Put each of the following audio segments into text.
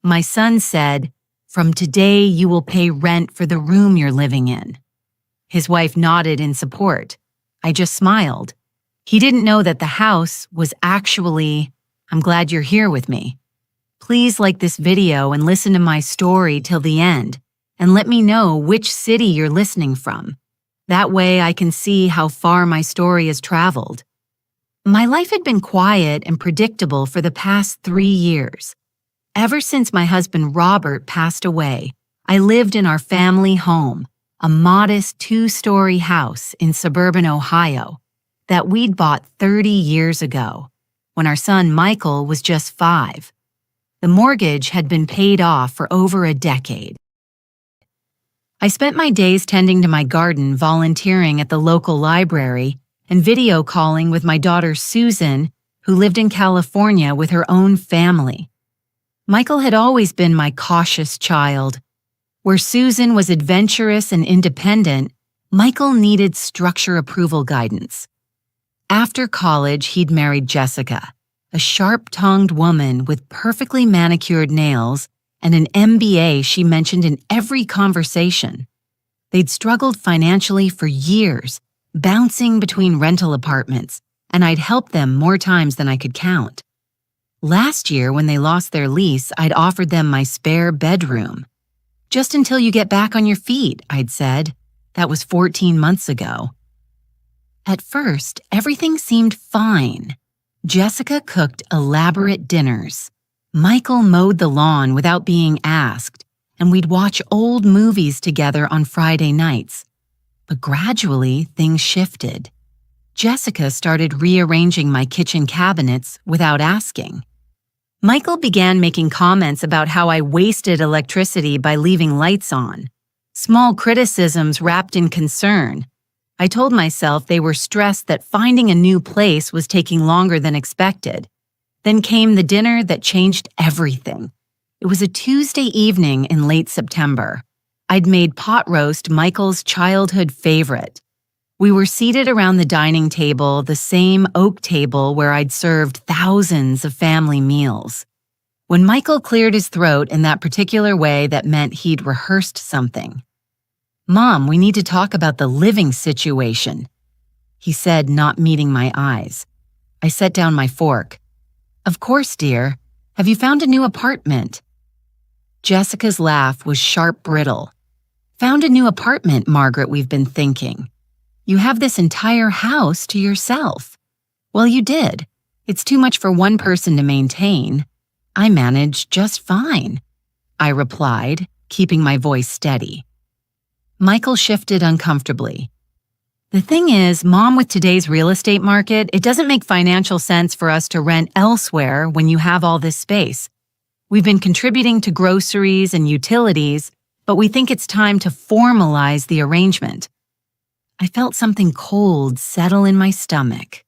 My son said, "From today you will pay rent for the room you're living in." His wife nodded in support. I just smiled. He didn't know that the house was actually, "I'm glad you're here with me." Please like this video and listen to my story till the end, and let me know which city you're listening from. That way I can see how far my story has traveled. My life had been quiet and predictable for the past 3 years. Ever since my husband Robert passed away, I lived in our family home, a modest 2-story house in suburban Ohio that we'd bought 30 years ago, when our son Michael was just 5. The mortgage had been paid off for over a decade. I spent my days tending to my garden, volunteering at the local library, and video calling with my daughter Susan, who lived in California with her own family. Michael had always been my cautious child. Where Susan was adventurous and independent, Michael needed structure approval guidance. After college, he'd married Jessica, a sharp-tongued woman with perfectly manicured nails and an MBA she mentioned in every conversation. They'd struggled financially for years, bouncing between rental apartments, and I'd helped them more times than I could count. Last year, when they lost their lease, I'd offered them my spare bedroom. "Just until you get back on your feet," I'd said. That was 14 months ago. At first, everything seemed fine. Jessica cooked elaborate dinners. Michael mowed the lawn without being asked, and we'd watch old movies together on Friday nights. But gradually, things shifted. Jessica started rearranging my kitchen cabinets without asking. Michael began making comments about how I wasted electricity by leaving lights on. Small criticisms wrapped in concern. I told myself they were stressed that finding a new place was taking longer than expected. Then came the dinner that changed everything. It was a Tuesday evening in late September. I'd made pot roast, Michael's childhood favorite. We were seated around the dining table, the same oak table where I'd served thousands of family meals. When Michael cleared his throat in that particular way that meant he'd rehearsed something. "Mom, we need to talk about the living situation," he said, not meeting my eyes. I set down my fork. "Of course, dear. Have you found a new apartment?" Jessica's laugh was sharp brittle. "Found a new apartment, Margaret, we've been thinking. You have this entire house to yourself." "Well, you did. It's too much for one person to maintain. I managed just fine," I replied, keeping my voice steady. Michael shifted uncomfortably. "The thing is, Mom, with today's real estate market, it doesn't make financial sense for us to rent elsewhere when you have all this space. We've been contributing to groceries and utilities, but we think it's time to formalize the arrangement." I felt something cold settle in my stomach.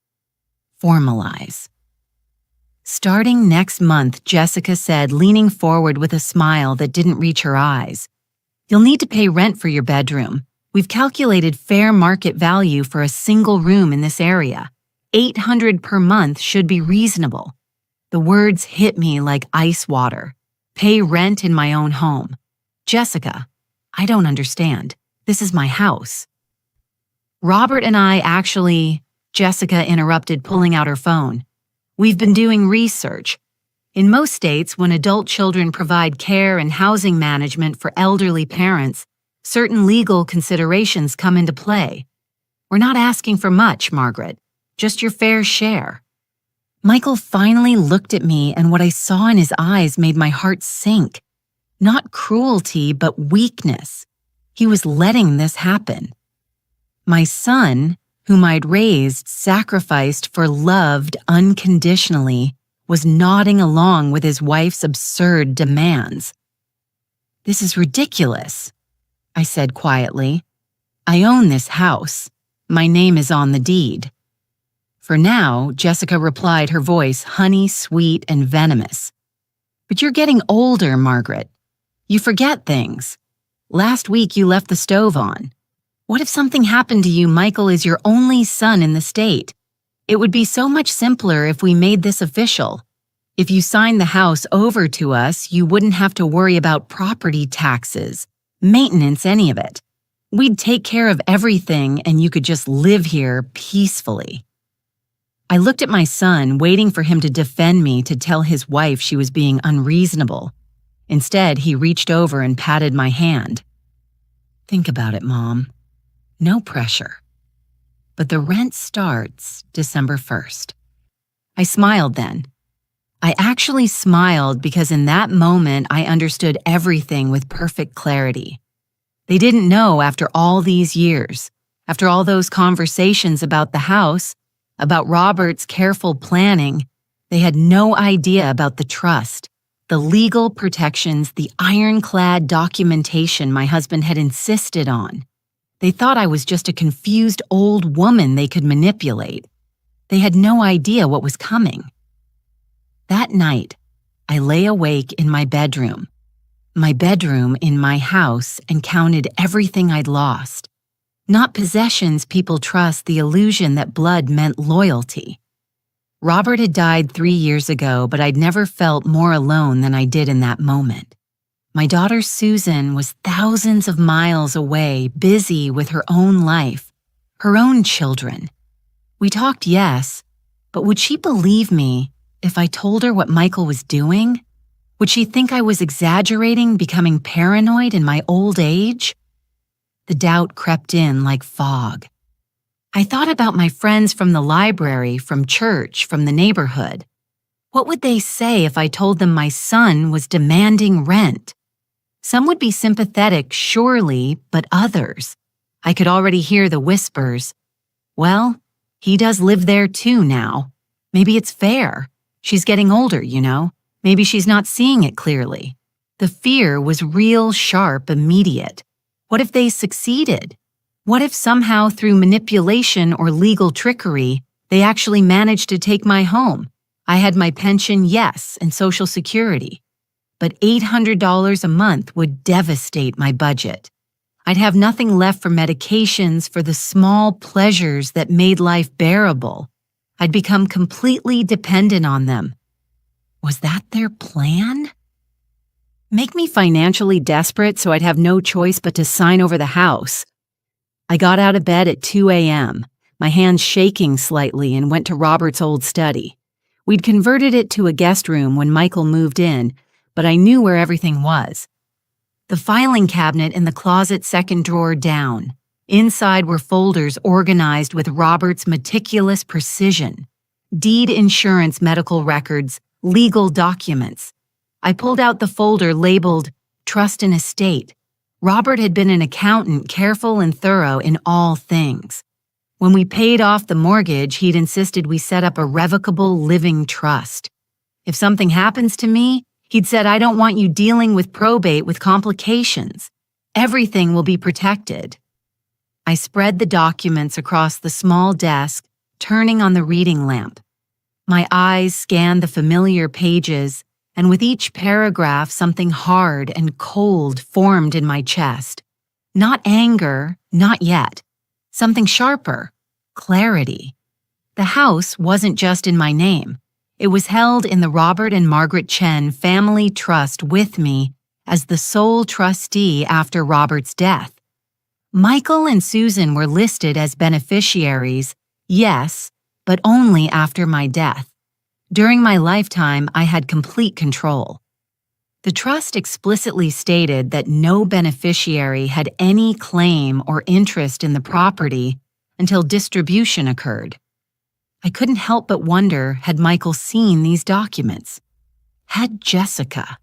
Formalize. "Starting next month," Jessica said, leaning forward with a smile that didn't reach her eyes. "You'll need to pay rent for your bedroom. We've calculated fair market value for a single room in this area. $800 per month should be reasonable." The words hit me like ice water. Pay rent in my own home. "Jessica, I don't understand. This is my house." "Robert and I actually," Jessica interrupted, pulling out her phone. "We've been doing research. In most states, when adult children provide care and housing management for elderly parents, certain legal considerations come into play. We're not asking for much, Margaret, just your fair share." Michael finally looked at me, and what I saw in his eyes made my heart sink. Not cruelty, but weakness. He was letting this happen. My son, whom I'd raised, sacrificed for, loved unconditionally, was nodding along with his wife's absurd demands. "This is ridiculous," I said quietly. "I own this house. My name is on the deed." "For now," Jessica replied, her voice honey, sweet, and venomous. "But you're getting older, Margaret. You forget things. Last week you left the stove on. What if something happened to you? Michael is your only son in the state. It would be so much simpler if we made this official. If you signed the house over to us, you wouldn't have to worry about property taxes, maintenance, any of it. We'd take care of everything and you could just live here peacefully. I looked at my son, waiting for him to defend me to tell his wife she was being unreasonable. Instead, he reached over and patted my hand. Think about it, Mom. No pressure. But the rent starts December 1st. I smiled then. I actually smiled because in that moment I understood everything with perfect clarity. They didn't know after all these years, after all those conversations about the house, about Robert's careful planning, they had no idea about the trust, the legal protections, the ironclad documentation my husband had insisted on. They thought I was just a confused old woman they could manipulate. They had no idea what was coming. That night, I lay awake in my bedroom in my house, and counted everything I'd lost. Not possessions people trust, the illusion that blood meant loyalty. Robert had died 3 years ago, but I'd never felt more alone than I did in that moment. My daughter Susan was thousands of miles away, busy with her own life, her own children. We talked, yes, but would she believe me if I told her what Michael was doing? Would she think I was exaggerating, becoming paranoid in my old age? The doubt crept in like fog. I thought about my friends from the library, from church, from the neighborhood. What would they say if I told them my son was demanding rent? Some would be sympathetic, surely, but others. I could already hear the whispers. Well, he does live there too now. Maybe it's fair. She's getting older, you know. Maybe she's not seeing it clearly. The fear was real, sharp, immediate. What if they succeeded? What if somehow through manipulation or legal trickery, they actually managed to take my home? I had my pension, yes, and Social Security. But $800 a month would devastate my budget. I'd have nothing left for medications, for the small pleasures that made life bearable. I'd become completely dependent on them. Was that their plan? Make me financially desperate so I'd have no choice but to sign over the house. I got out of bed at 2 a.m., my hands shaking slightly, and went to Robert's old study. We'd converted it to a guest room when Michael moved in, but I knew where everything was. The filing cabinet in the closet second drawer down. Inside were folders organized with Robert's meticulous precision. Deed, insurance, medical records, legal documents. I pulled out the folder labeled Trust and Estate. Robert had been an accountant, careful and thorough in all things. When we paid off the mortgage, he'd insisted we set up a revocable living trust. If something happens to me, he'd said, I don't want you dealing with probate with complications. Everything will be protected. I spread the documents across the small desk, turning on the reading lamp. My eyes scanned the familiar pages, and with each paragraph, something hard and cold formed in my chest. Not anger, not yet. Something sharper, clarity. The house wasn't just in my name. It was held in the Robert and Margaret Chen family trust with me as the sole trustee after Robert's death. Michael and Susan were listed as beneficiaries, yes, but only after my death. During my lifetime, I had complete control. The trust explicitly stated that no beneficiary had any claim or interest in the property until distribution occurred. I couldn't help but wonder, had Michael seen these documents? Had Jessica?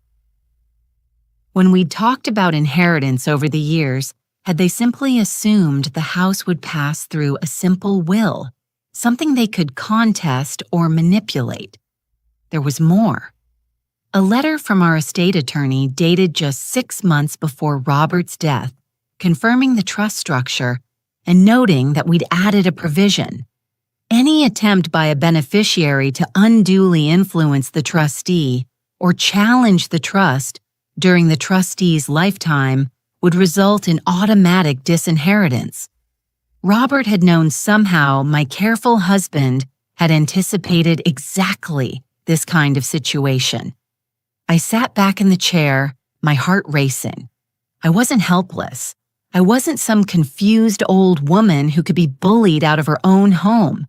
When we'd talked about inheritance over the years, had they simply assumed the house would pass through a simple will, something they could contest or manipulate? There was more. A letter from our estate attorney dated just 6 months before Robert's death, confirming the trust structure and noting that we'd added a provision. Any attempt by a beneficiary to unduly influence the trustee or challenge the trust during the trustee's lifetime would result in automatic disinheritance. Robert had known somehow my careful husband had anticipated exactly this kind of situation. I sat back in the chair, my heart racing. I wasn't helpless. I wasn't some confused old woman who could be bullied out of her own home.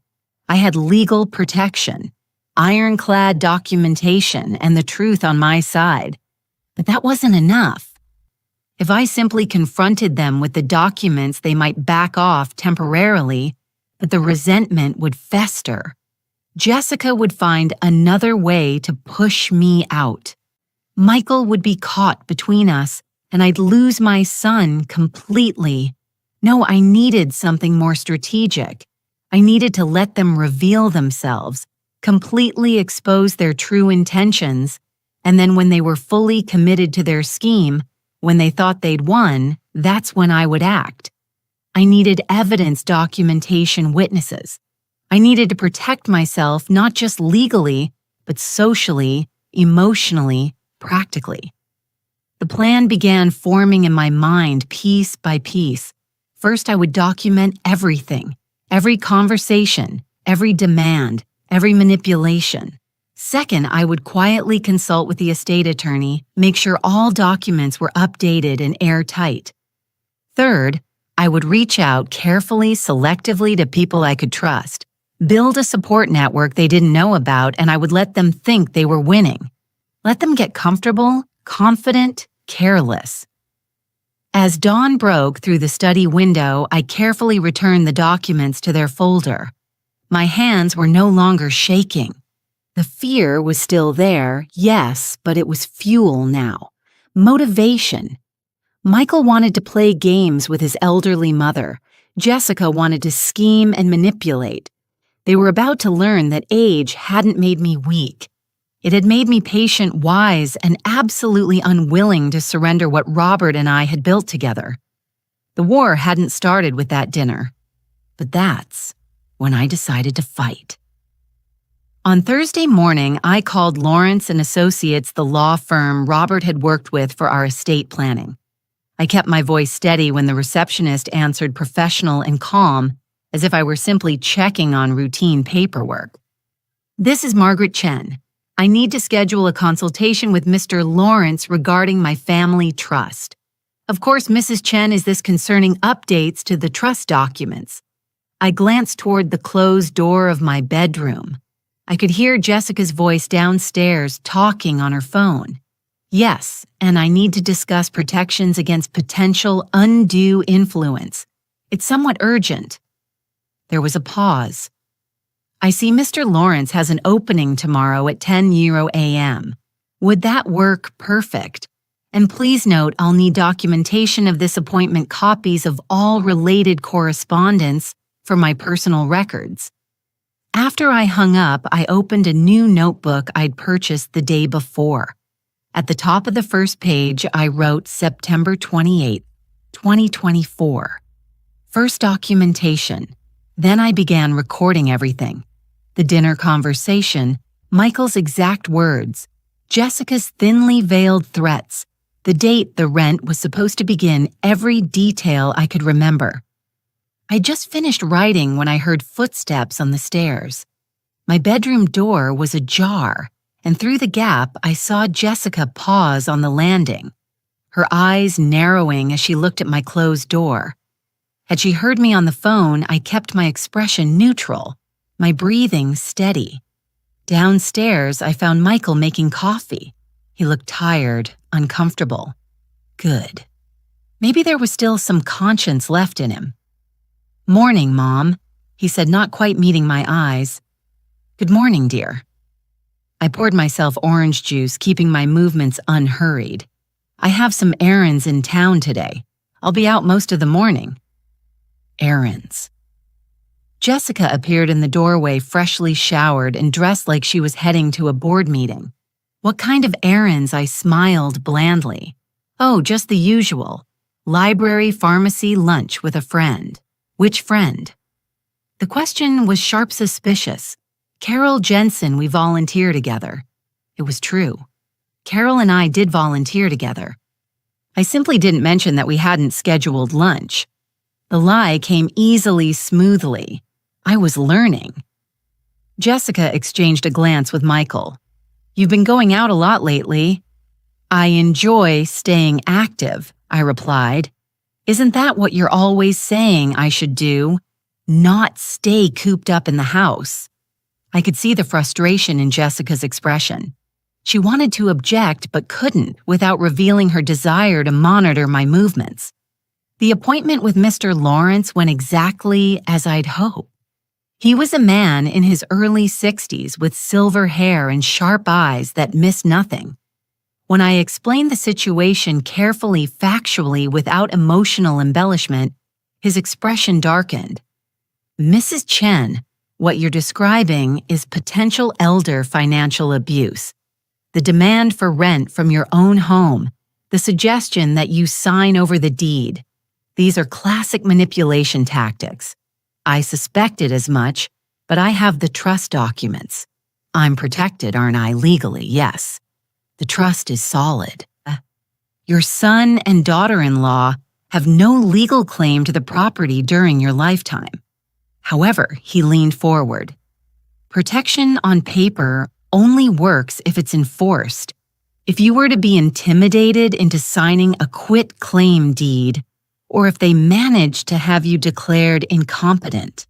I had legal protection, ironclad documentation, and the truth on my side. But that wasn't enough. If I simply confronted them with the documents, they might back off temporarily, but the resentment would fester. Jessica would find another way to push me out. Michael would be caught between us, and I'd lose my son completely. No, I needed something more strategic. I needed to let them reveal themselves, completely expose their true intentions, and then when they were fully committed to their scheme, when they thought they'd won, that's when I would act. I needed evidence, documentation, witnesses. I needed to protect myself not just legally, but socially, emotionally, practically. The plan began forming in my mind piece by piece. First, I would document everything, every conversation, every demand, every manipulation. Second, I would quietly consult with the estate attorney, make sure all documents were updated and airtight. Third, I would reach out carefully, selectively to people I could trust, build a support network they didn't know about, and I would let them think they were winning. Let them get comfortable, confident, careless. As dawn broke through the study window, I carefully returned the documents to their folder. My hands were no longer shaking. The fear was still there, yes, but it was fuel now. Motivation. Michael wanted to play games with his elderly mother. Jessica wanted to scheme and manipulate. They were about to learn that age hadn't made me weak. It had made me patient, wise, and absolutely unwilling to surrender what Robert and I had built together. The war hadn't started with that dinner. But that's when I decided to fight. On Thursday morning, I called Lawrence and Associates, the law firm Robert had worked with for our estate planning. I kept my voice steady when the receptionist answered, professional and calm, as if I were simply checking on routine paperwork. "This is Margaret Chen. I need to schedule a consultation with Mr. Lawrence regarding my family trust. Of course, Mrs. Chen, is this concerning updates to the trust documents?" I glanced toward the closed door of my bedroom. I could hear Jessica's voice downstairs talking on her phone. "Yes, and I need to discuss protections against potential undue influence. It's somewhat urgent." There was a pause. "I see Mr. Lawrence has an opening tomorrow at 10 a.m. Would that work perfect? And please note I'll need documentation of this appointment, copies of all related correspondence for my personal records." After I hung up, I opened a new notebook I'd purchased the day before. At the top of the first page, I wrote September 28, 2024. First documentation. Then I began recording everything. The dinner conversation, Michael's exact words, Jessica's thinly veiled threats, the date the rent was supposed to begin, every detail I could remember. I just finished writing when I heard footsteps on the stairs. My bedroom door was ajar, and through the gap I saw Jessica pause on the landing, her eyes narrowing as she looked at my closed door. Had she heard me on the phone, I kept my expression neutral, my breathing steady. Downstairs, I found Michael making coffee. He looked tired, uncomfortable. Good. Maybe there was still some conscience left in him. "Morning, Mom," he said, not quite meeting my eyes. "Good morning, dear." I poured myself orange juice, keeping my movements unhurried. "I have some errands in town today. I'll be out most of the morning." Errands. Jessica appeared in the doorway, freshly showered and dressed like she was heading to a board meeting. "What kind of errands?" I smiled blandly. "Oh, just the usual. Library, pharmacy, lunch with a friend." "Which friend?" The question was sharp suspicious. "Carol Jensen, we volunteer together." It was true. Carol and I did volunteer together. I simply didn't mention that we hadn't scheduled lunch. The lie came easily, smoothly. I was learning. Jessica exchanged a glance with Michael. You've been going out a lot lately. I enjoy staying active, I replied. Isn't that what you're always saying I should do? Not stay cooped up in the house. I could see the frustration in Jessica's expression. She wanted to object but couldn't without revealing her desire to monitor my movements. The appointment with Mr. Lawrence went exactly as I'd hoped. He was a man in his early 60s with silver hair and sharp eyes that missed nothing. When I explained the situation carefully, factually, without emotional embellishment, his expression darkened. Mrs. Chen, what you're describing is potential elder financial abuse. The demand for rent from your own home, the suggestion that you sign over the deed. These are classic manipulation tactics. I suspected as much, but I have the trust documents. I'm protected, aren't I, legally? Yes. The trust is solid. Your son and daughter-in-law have no legal claim to the property during your lifetime. However, he leaned forward. Protection on paper only works if it's enforced. If you were to be intimidated into signing a quit-claim deed, or if they managed to have you declared incompetent.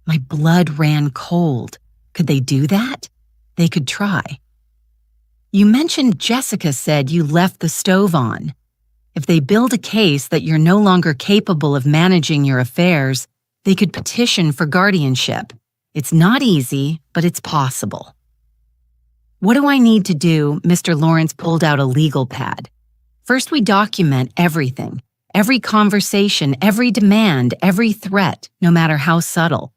My blood ran cold. Could they do that? They could try. You mentioned Jessica said you left the stove on. If they build a case that you're no longer capable of managing your affairs, they could petition for guardianship. It's not easy, but it's possible. What do I need to do? Mr. Lawrence pulled out a legal pad. First, we document everything, every conversation, every demand, every threat, no matter how subtle.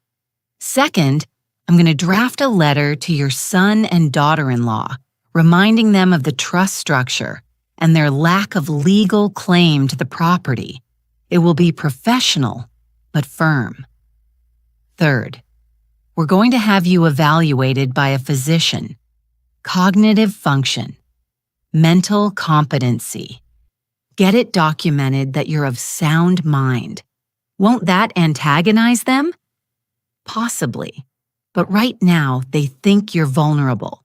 Second, I'm going to draft a letter to your son and daughter-in-law, reminding them of the trust structure and their lack of legal claim to the property. It will be professional, but firm. Third, we're going to have you evaluated by a physician. Cognitive function, mental competency. Get it documented that you're of sound mind. Won't that antagonize them? Possibly, but right now they think you're vulnerable.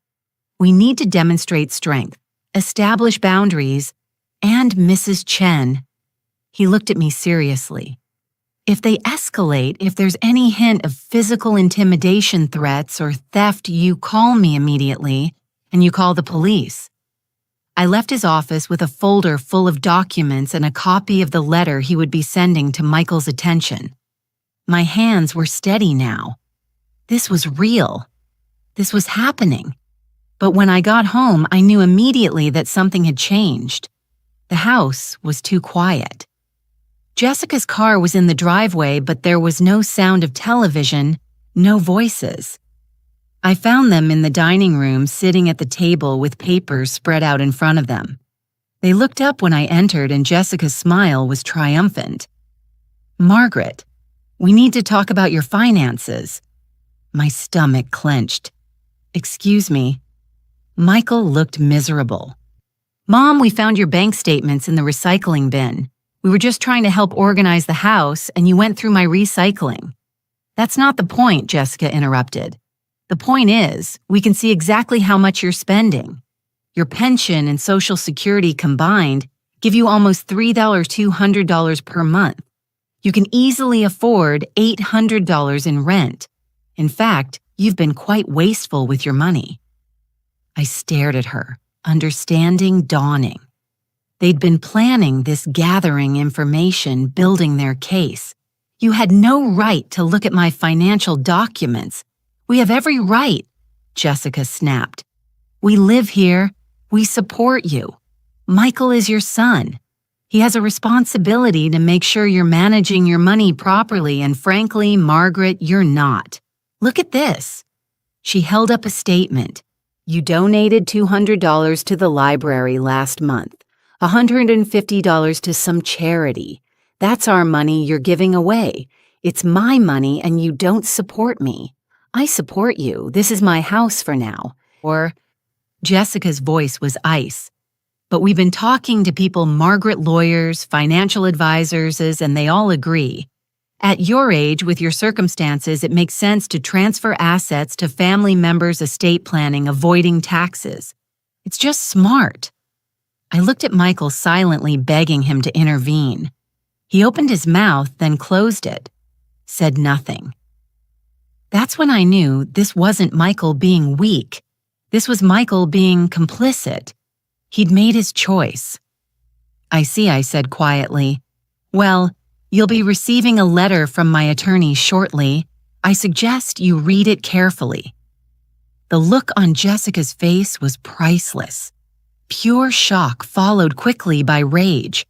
We need to demonstrate strength, establish boundaries, and Mrs. Chen. He looked at me seriously. If they escalate, if there's any hint of physical intimidation threats or theft, you call me immediately, and you call the police. I left his office with a folder full of documents and a copy of the letter he would be sending to Michael's attention. My hands were steady now. This was real. This was happening. But when I got home, I knew immediately that something had changed. The house was too quiet. Jessica's car was in the driveway, but there was no sound of television, no voices. I found them in the dining room, sitting at the table with papers spread out in front of them. They looked up when I entered, and Jessica's smile was triumphant. "Margaret, we need to talk about your finances." My stomach clenched. "Excuse me." Michael looked miserable. "Mom, we found your bank statements in the recycling bin. We were just trying to help organize the house, and you went through my recycling." "That's not the point," Jessica interrupted. "The point is, we can see exactly how much you're spending. Your pension and Social Security combined give you almost $3,200 per month. You can easily afford $800 in rent. In fact, you've been quite wasteful with your money." I stared at her, understanding dawning. They'd been planning this, gathering information, building their case. "You had no right to look at my financial documents. We have every right," Jessica snapped. "We live here. We support you. Michael is your son. He has a responsibility to make sure you're managing your money properly, and frankly, Margaret, you're not. Look at this." She held up a statement. "You donated $200 to the library last month, $150 to some charity. That's our money you're giving away. It's my money and you don't support me. I support you. This is my house for now." Or, Jessica's voice was ice. "But we've been talking to people, Margaret lawyers, financial advisors, and they all agree. At your age, with your circumstances, it makes sense to transfer assets to family members' estate planning, avoiding taxes. It's just smart. I looked at Michael silently, begging him to intervene. He opened his mouth, then closed it, said nothing. That's when I knew this wasn't Michael being weak. This was Michael being complicit. He'd made his choice. I see, I said quietly. Well, you'll be receiving a letter from my attorney shortly. I suggest you read it carefully. The look on Jessica's face was priceless. Pure shock followed quickly by rage.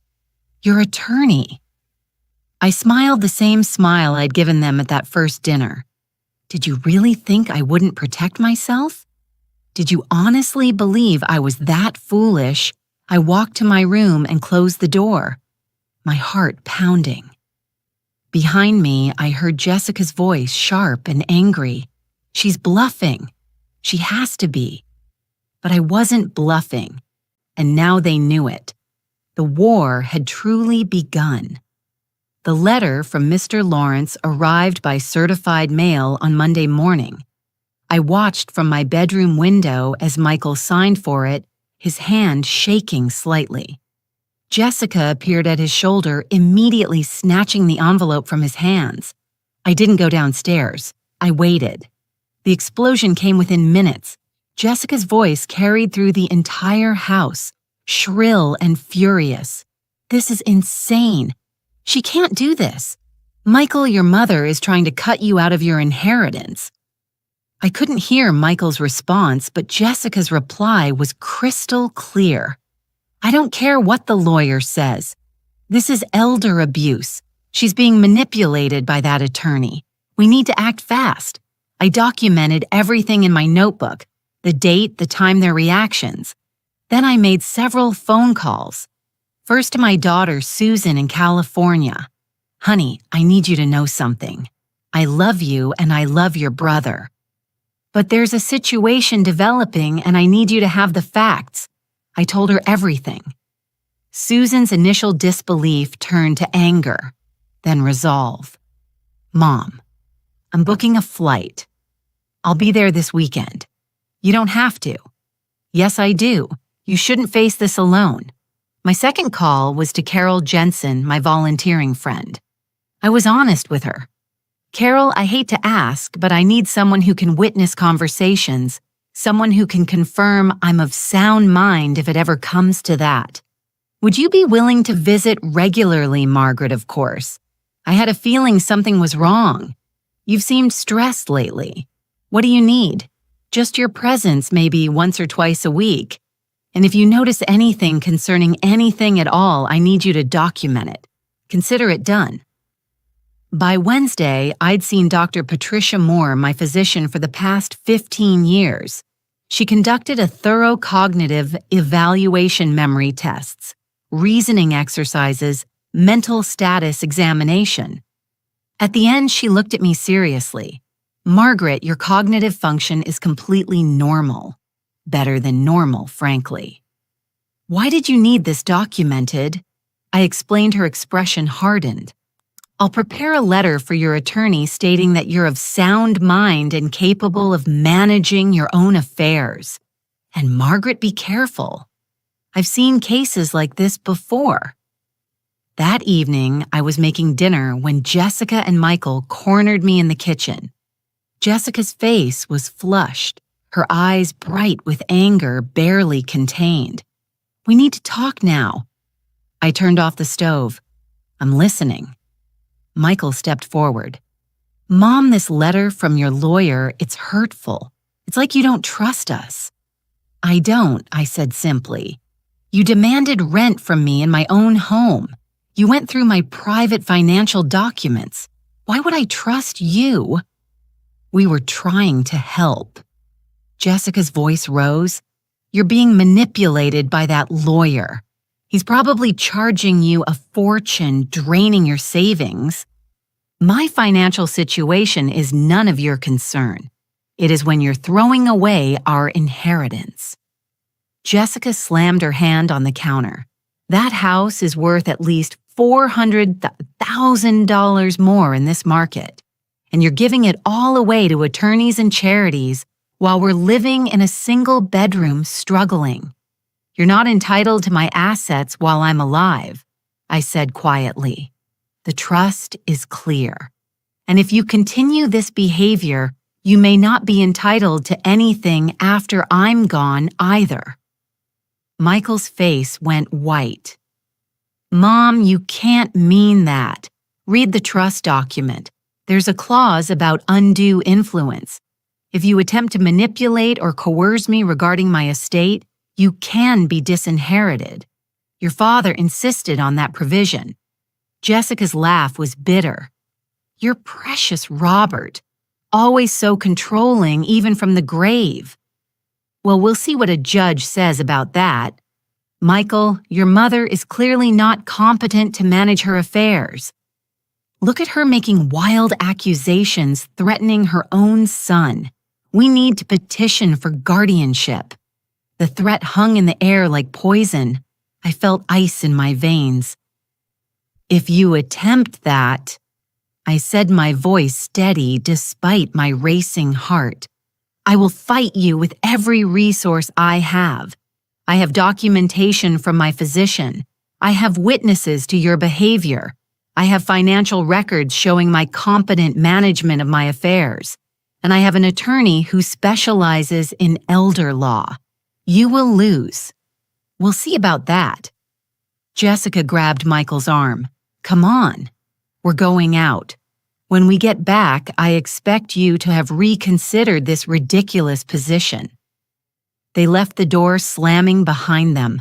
Your attorney. I smiled the same smile I'd given them at that first dinner. Did you really think I wouldn't protect myself? Did you honestly believe I was that foolish? I walked to my room and closed the door, my heart pounding. Behind me, I heard Jessica's voice, sharp and angry. She's bluffing. She has to be. But I wasn't bluffing, and now they knew it. The war had truly begun. The letter from Mr. Lawrence arrived by certified mail on Monday morning. I watched from my bedroom window as Michael signed for it, his hand shaking slightly. Jessica appeared at his shoulder, immediately snatching the envelope from his hands. I didn't go downstairs. I waited. The explosion came within minutes. Jessica's voice carried through the entire house, shrill and furious. This is insane. She can't do this. Michael, your mother is trying to cut you out of your inheritance. I couldn't hear Michael's response, but Jessica's reply was crystal clear. I don't care what the lawyer says. This is elder abuse. She's being manipulated by that attorney. We need to act fast. I documented everything in my notebook, the date, the time, their reactions. Then I made several phone calls. First to my daughter, Susan, in California. Honey, I need you to know something. I love you and I love your brother. But there's a situation developing and I need you to have the facts. I told her everything. Susan's initial disbelief turned to anger, then resolve. Mom, I'm booking a flight. I'll be there this weekend. You don't have to. Yes, I do. You shouldn't face this alone. My second call was to Carol Jensen, my volunteering friend. I was honest with her. Carol, I hate to ask, but I need someone who can witness conversations, someone who can confirm I'm of sound mind if it ever comes to that. Would you be willing to visit regularly, Margaret, of course? I had a feeling something was wrong. You've seemed stressed lately. What do you need? Just your presence maybe once or twice a week. And if you notice anything concerning anything at all, I need you to document it. Consider it done. By Wednesday, I'd seen Dr. Patricia Moore, my physician, for the past 15 years. She conducted a thorough cognitive evaluation, memory tests, reasoning exercises, mental status examination. At the end, she looked at me seriously. Margaret, your cognitive function is completely normal. Better than normal, frankly. Why did you need this documented? I explained. Her expression hardened. I'll prepare a letter for your attorney stating that you're of sound mind and capable of managing your own affairs. And Margaret, be careful. I've seen cases like this before. That evening, I was making dinner when Jessica and Michael cornered me in the kitchen. Jessica's face was flushed, her eyes bright with anger barely contained. We need to talk now. I turned off the stove. I'm listening. Michael stepped forward. Mom, this letter from your lawyer, it's hurtful. It's like you don't trust us. I don't, I said simply. You demanded rent from me in my own home. You went through my private financial documents. Why would I trust you? We were trying to help. Jessica's voice rose. You're being manipulated by that lawyer. He's probably charging you a fortune, draining your savings. My financial situation is none of your concern. It is when you're throwing away our inheritance. Jessica slammed her hand on the counter. That house is worth at least $400,000 more in this market, and you're giving it all away to attorneys and charities while we're living in a single bedroom struggling. You're not entitled to my assets while I'm alive, I said quietly. The trust is clear. And if you continue this behavior, you may not be entitled to anything after I'm gone either. Michael's face went white. Mom, you can't mean that. Read the trust document. There's a clause about undue influence. If you attempt to manipulate or coerce me regarding my estate, you can be disinherited. Your father insisted on that provision. Jessica's laugh was bitter. Your precious Robert, always so controlling even from the grave. Well, we'll see what a judge says about that. Michael, your mother is clearly not competent to manage her affairs. Look at her making wild accusations threatening her own son. We need to petition for guardianship. The threat hung in the air like poison. I felt ice in my veins. If you attempt that, I said, my voice steady despite my racing heart, I will fight you with every resource I have. I have documentation from my physician. I have witnesses to your behavior. I have financial records showing my competent management of my affairs. And I have an attorney who specializes in elder law. You will lose. We'll see about that. Jessica grabbed Michael's arm. Come on. We're going out. When we get back, I expect you to have reconsidered this ridiculous position. They left the door slamming behind them.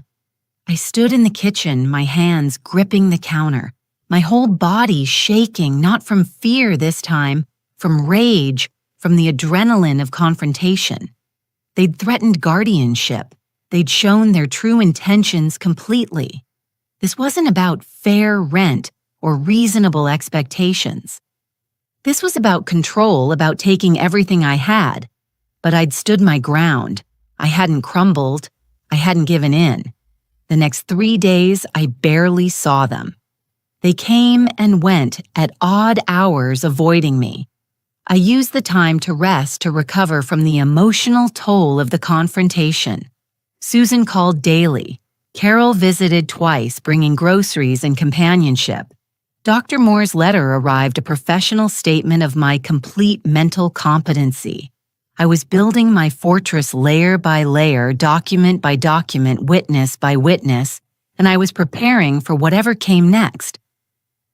I stood in the kitchen, my hands gripping the counter, my whole body shaking, not from fear this time, from rage, from the adrenaline of confrontation. They'd threatened guardianship. They'd shown their true intentions completely. This wasn't about fair rent or reasonable expectations. This was about control, about taking everything I had. But I'd stood my ground. I hadn't crumbled. I hadn't given in. The next 3 days, I barely saw them. They came and went at odd hours, avoiding me. I used the time to rest to recover from the emotional toll of the confrontation. Susan called daily. Carol visited twice, bringing groceries and companionship. Dr. Moore's letter arrived, a professional statement of my complete mental competency. I was building my fortress layer by layer, document by document, witness by witness, and I was preparing for whatever came next.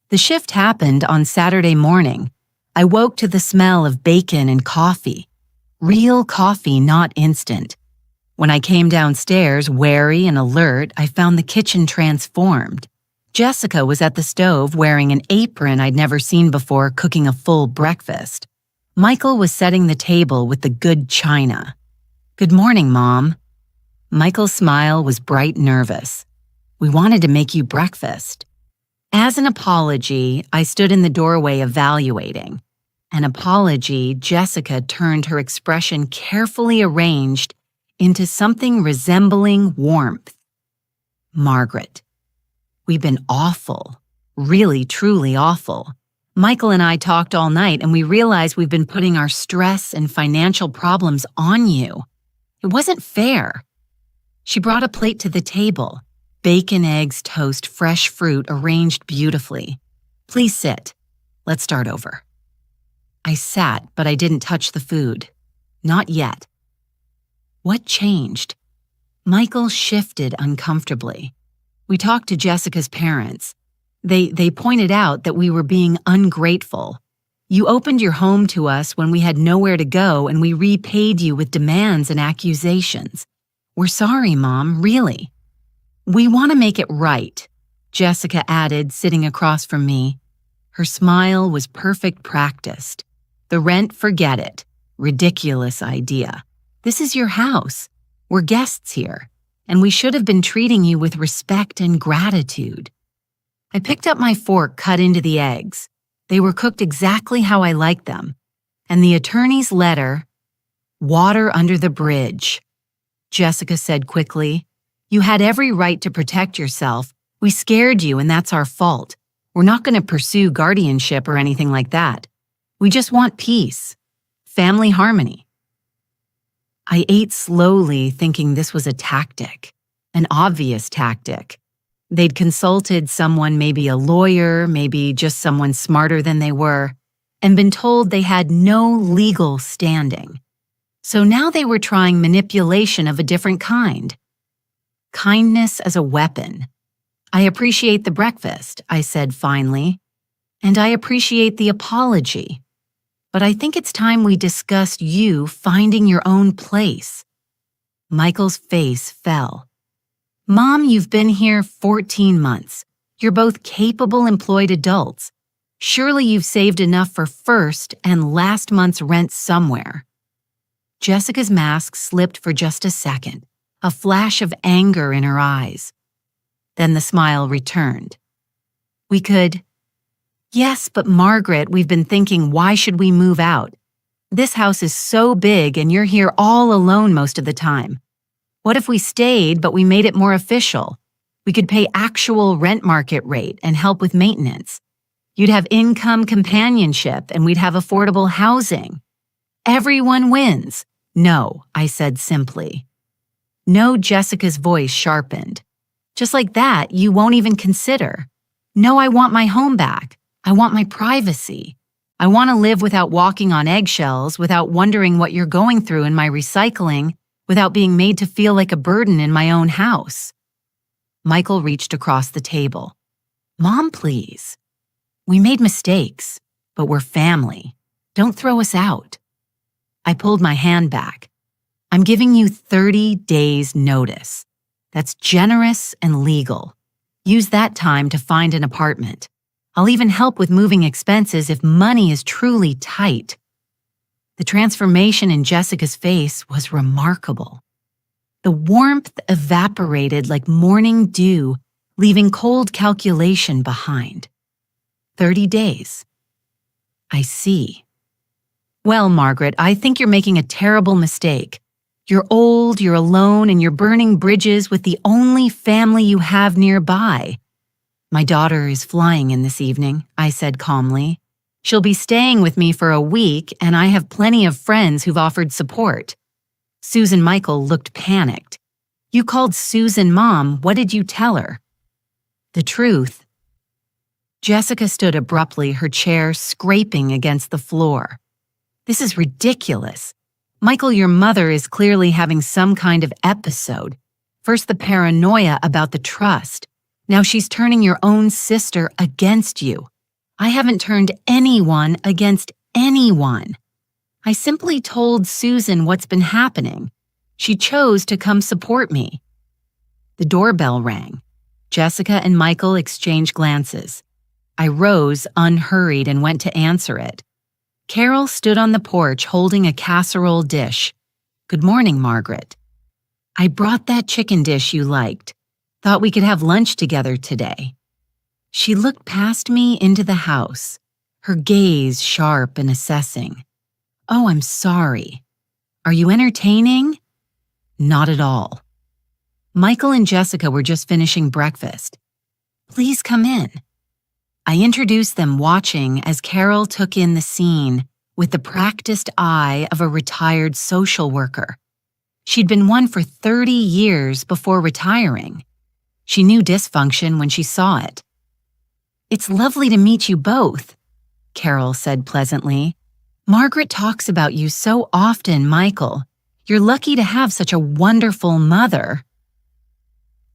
The shift happened on Saturday morning. I woke to the smell of bacon and coffee. Real coffee, not instant. When I came downstairs, wary and alert, I found the kitchen transformed. Jessica was at the stove wearing an apron I'd never seen before, cooking a full breakfast. Michael was setting the table with the good china. Good morning, Mom. Michael's smile was bright nervous. We wanted to make you breakfast. As an apology, I stood in the doorway evaluating. An apology, Jessica turned her expression carefully arranged into something resembling warmth. Margaret. We've been awful, really, truly awful. Michael and I talked all night and we realized we've been putting our stress and financial problems on you. It wasn't fair. She brought a plate to the table. Bacon, eggs, toast, fresh fruit arranged beautifully. Please sit. Let's start over. I sat, but I didn't touch the food. Not yet. What changed? Michael shifted uncomfortably. We talked to Jessica's parents. They pointed out that we were being ungrateful. You opened your home to us when we had nowhere to go, and we repaid you with demands and accusations. We're sorry, Mom, really. We want to make it right, Jessica added, sitting across from me. Her smile was perfect practiced. The rent, forget it. Ridiculous idea. This is your house. We're guests here, and we should have been treating you with respect and gratitude. I picked up my fork, cut into the eggs. They were cooked exactly how I liked them. And the attorney's letter, water under the bridge. Jessica said quickly, you had every right to protect yourself, We scared you, and that's our fault. We're not going to pursue guardianship or anything like that. We just want peace, family harmony." I ate slowly, thinking this was a tactic, an obvious tactic. They'd consulted someone, maybe a lawyer, maybe just someone smarter than they were, and been told they had no legal standing. So now they were trying manipulation of a different kind. Kindness as a weapon. "I appreciate the breakfast," I said finally, "and I appreciate the apology. But I think it's time we discussed you finding your own place." Michael's face fell. "Mom, you've been here 14 months. You're both capable employed adults. Surely you've saved enough for first and last month's rent somewhere." Jessica's mask slipped for just a second, a flash of anger in her eyes. Then the smile returned. "We could..." "Yes, but Margaret, we've been thinking, why should we move out? This house is so big and you're here all alone most of the time. What if we stayed, but we made it more official? We could pay actual rent market rate and help with maintenance. You'd have income companionship and we'd have affordable housing. Everyone wins." "No," I said simply. "No," Jessica's voice sharpened. "Just like that, you won't even consider. No, I want my home back. I want my privacy. I want to live without walking on eggshells, without wondering what you're going through in my recycling, without being made to feel like a burden in my own house." Michael reached across the table. "Mom, please. We made mistakes, but we're family. Don't throw us out." I pulled my hand back. "I'm giving you 30 days notice. That's generous and legal. Use that time to find an apartment. I'll even help with moving expenses if money is truly tight." The transformation in Jessica's face was remarkable. The warmth evaporated like morning dew, leaving cold calculation behind. 30 days. "I see. Well, Margaret, I think you're making a terrible mistake. You're old, you're alone, and you're burning bridges with the only family you have nearby." "My daughter is flying in this evening," I said calmly. "She'll be staying with me for a week, and I have plenty of friends who've offered support." Susan Michael looked panicked. "You called Susan Mom. What did you tell her?" "The truth." Jessica stood abruptly, her chair scraping against the floor. "This is ridiculous. Michael, your mother is clearly having some kind of episode. First the paranoia about the trust. Now she's turning your own sister against you. I haven't turned anyone against anyone. I simply told Susan what's been happening. She chose to come support me." The doorbell rang. Jessica and Michael exchanged glances. I rose, unhurried, and went to answer it. Carol stood on the porch holding a casserole dish. "Good morning, Margaret." "I brought that chicken dish you liked. Thought we could have lunch together today." She looked past me into the house, her gaze sharp and assessing. "Oh, I'm sorry. Are you entertaining?" "Not at all." Michael and Jessica were just finishing breakfast. "Please come in." I introduced them, watching as Carol took in the scene with the practiced eye of a retired social worker. She'd been one for 30 years before retiring. She knew dysfunction when she saw it. "It's lovely to meet you both," Carol said pleasantly. "Margaret talks about you so often, Michael. You're lucky to have such a wonderful mother."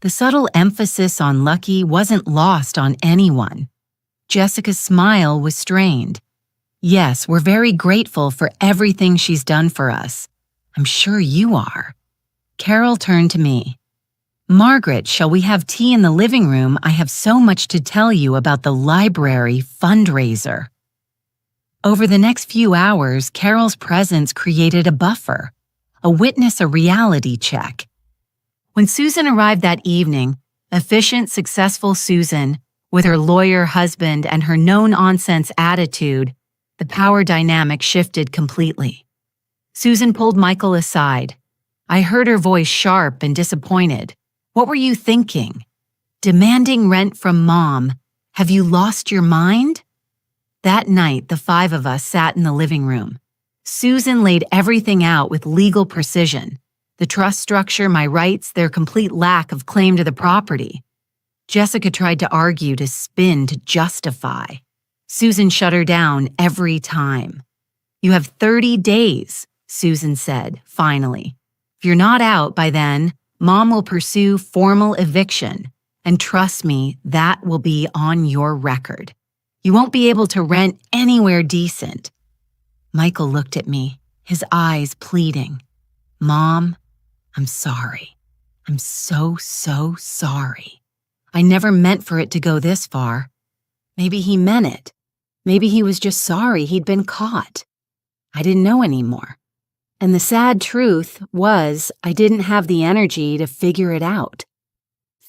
The subtle emphasis on lucky wasn't lost on anyone. Jessica's smile was strained. "Yes, we're very grateful for everything she's done for us. I'm sure you are." Carol turned to me. "Margaret, shall we have tea in the living room? I have so much to tell you about the library fundraiser." Over the next few hours, Carol's presence created a buffer, a witness, a reality check. When Susan arrived that evening, efficient, successful Susan, with her lawyer husband and her no-nonsense attitude, the power dynamic shifted completely. Susan pulled Michael aside. I heard her voice sharp and disappointed. "What were you thinking?" Demanding rent from Mom. Have you lost your mind? That night, the five of us sat in the living room. Susan laid everything out with legal precision. The trust structure, my rights, their complete lack of claim to the property. Jessica tried to argue, to spin, to justify. Susan shut her down every time. You have 30 days, Susan said, finally. If you're not out by then, Mom will pursue formal eviction. And trust me, that will be on your record. You won't be able to rent anywhere decent. Michael looked at me, his eyes pleading. Mom, I'm sorry. I'm so sorry. I never meant for it to go this far. Maybe he meant it. Maybe he was just sorry he'd been caught. I didn't know anymore. And the sad truth was I didn't have the energy to figure it out.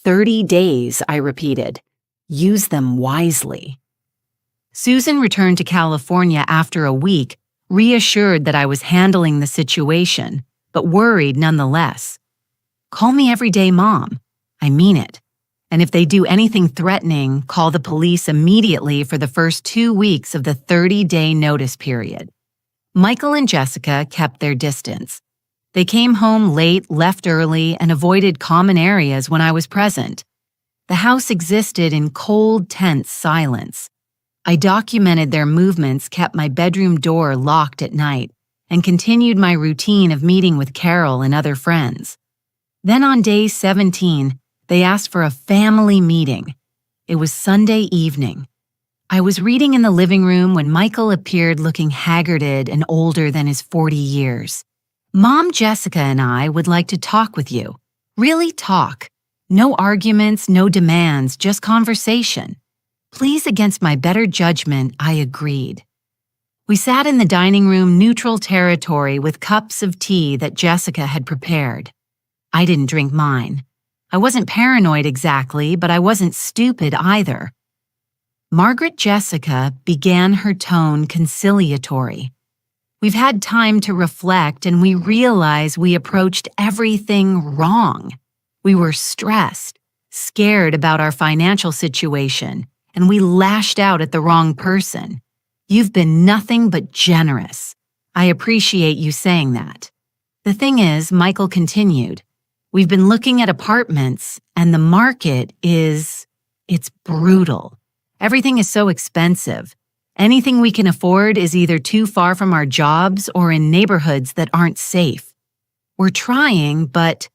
30 days, I repeated. Use them wisely. Susan returned to California after a week, reassured that I was handling the situation, but worried nonetheless. Call me every day, Mom. I mean it. And if they do anything threatening, call the police immediately for the first 2 weeks of the 30-day notice period. Michael and Jessica kept their distance. They came home late, left early, and avoided common areas when I was present. The house existed in cold, tense silence. I documented their movements, kept my bedroom door locked at night, and continued my routine of meeting with Carol and other friends. Then on day 17, they asked for a family meeting. It was Sunday evening. I was reading in the living room when Michael appeared looking haggarded and older than his 40 years. Mom, Jessica, and I would like to talk with you. Really talk. No arguments, no demands, just conversation. Please, against my better judgment, I agreed. We sat in the dining room, neutral territory, with cups of tea that Jessica had prepared. I didn't drink mine. I wasn't paranoid exactly, but I wasn't stupid either. Margaret Jessica began her tone conciliatory. We've had time to reflect, and we realize we approached everything wrong. We were stressed, scared about our financial situation, and we lashed out at the wrong person. You've been nothing but generous. I appreciate you saying that. The thing is, Michael continued, we've been looking at apartments, and the market it's brutal. Everything is so expensive. Anything we can afford is either too far from our jobs or in neighborhoods that aren't safe. We're trying, but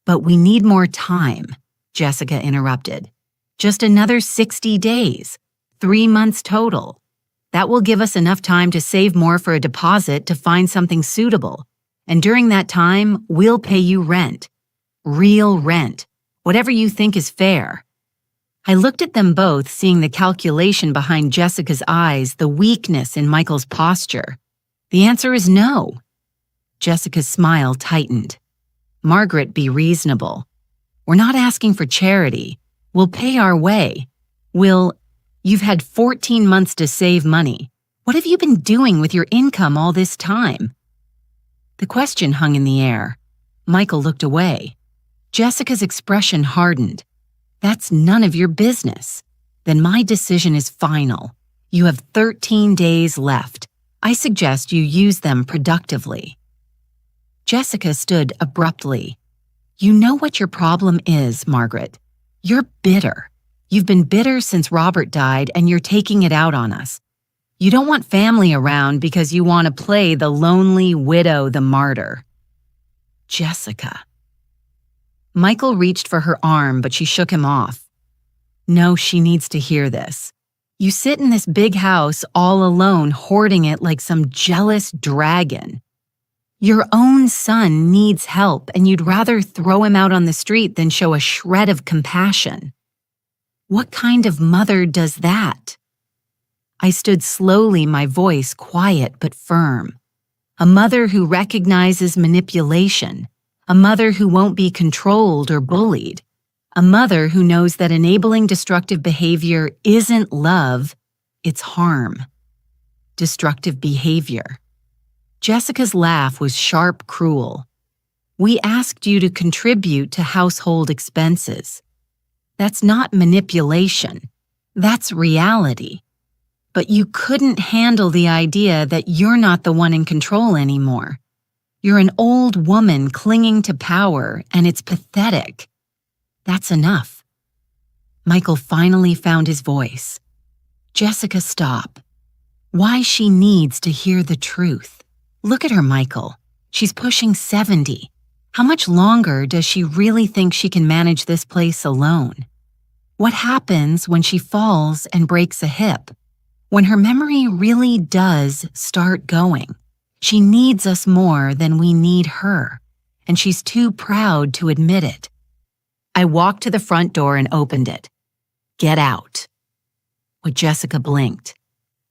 we need more time, Jessica interrupted. Just another 60 days, 3 months total. That will give us enough time to save more for a deposit to find something suitable. And during that time, we'll pay you rent. Real rent. Whatever you think is fair. I looked at them both, seeing the calculation behind Jessica's eyes, the weakness in Michael's posture. The answer is no. Jessica's smile tightened. Margaret, be reasonable. We're not asking for charity. We'll pay our way. You've had 14 months to save money. What have you been doing with your income all this time? The question hung in the air. Michael looked away. Jessica's expression hardened. That's none of your business. Then my decision is final. You have 13 days left. I suggest you use them productively. Jessica stood abruptly. You know what your problem is, Margaret. You're bitter. You've been bitter since Robert died, and you're taking it out on us. You don't want family around because you want to play the lonely widow, the martyr. Jessica. Michael reached for her arm, but she shook him off. No, she needs to hear this. You sit in this big house all alone, hoarding it like some jealous dragon. Your own son needs help, and you'd rather throw him out on the street than show a shred of compassion. What kind of mother does that? I stood slowly, my voice quiet but firm. A mother who recognizes manipulation. A mother who won't be controlled or bullied. A mother who knows that enabling destructive behavior isn't love, it's harm. Destructive behavior. Jessica's laugh was sharp, cruel. We asked you to contribute to household expenses. That's not manipulation. That's reality. But you couldn't handle the idea that you're not the one in control anymore. You're an old woman clinging to power, and it's pathetic. That's enough. Michael finally found his voice. Jessica, stop. Why she needs to hear the truth. Look at her, Michael. She's pushing 70. How much longer does she really think she can manage this place alone? What happens when she falls and breaks a hip? When her memory really does start going? She needs us more than we need her, and she's too proud to admit it. I walked to the front door and opened it. Get out. But Jessica blinked.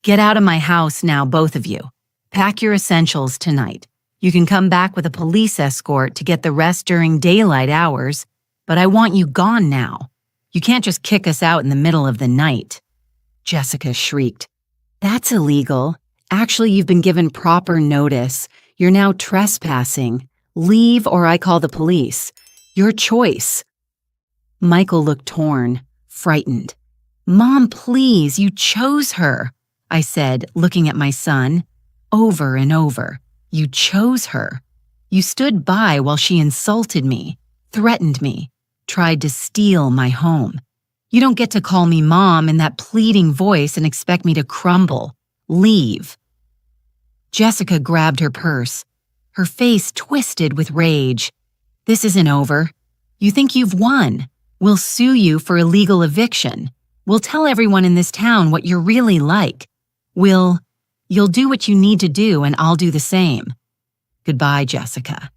Get out of my house now, both of you. Pack your essentials tonight. You can come back with a police escort to get the rest during daylight hours, but I want you gone now. You can't just kick us out in the middle of the night. Jessica shrieked. That's illegal. Actually, you've been given proper notice. You're now trespassing. Leave or I call the police. Your choice. Michael looked torn, frightened. Mom, please, you chose her, I said, looking at my son. Over and over. You chose her. You stood by while she insulted me, threatened me, tried to steal my home. You don't get to call me Mom in that pleading voice and expect me to crumble. Leave. Jessica grabbed her purse, her face twisted with rage. This isn't over. You think you've won. We'll sue you for illegal eviction. We'll tell everyone in this town what you're really like. You'll do what you need to do and I'll do the same. Goodbye, Jessica.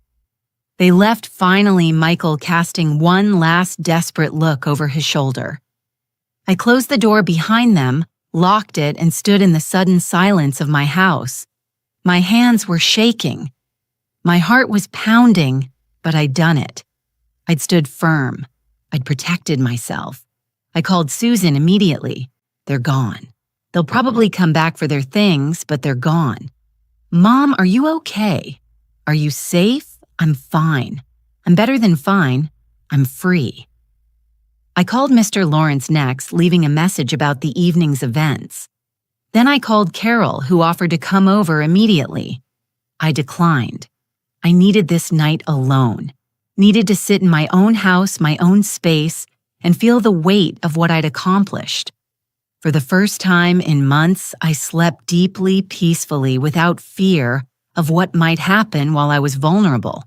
They left, finally, Michael casting one last desperate look over his shoulder. I closed the door behind them, locked it, and stood in the sudden silence of my house. My hands were shaking. My heart was pounding, but I'd done it. I'd stood firm. I'd protected myself. I called Susan immediately. They're gone. They'll probably come back for their things, but they're gone. Mom, are you okay? Are you safe? I'm fine. I'm better than fine. I'm free. I called Mr. Lawrence next, leaving a message about the evening's events. Then I called Carol, who offered to come over immediately. I declined. I needed this night alone. Needed to sit in my own house, my own space, and feel the weight of what I'd accomplished. For the first time in months, I slept deeply, peacefully, without fear of what might happen while I was vulnerable.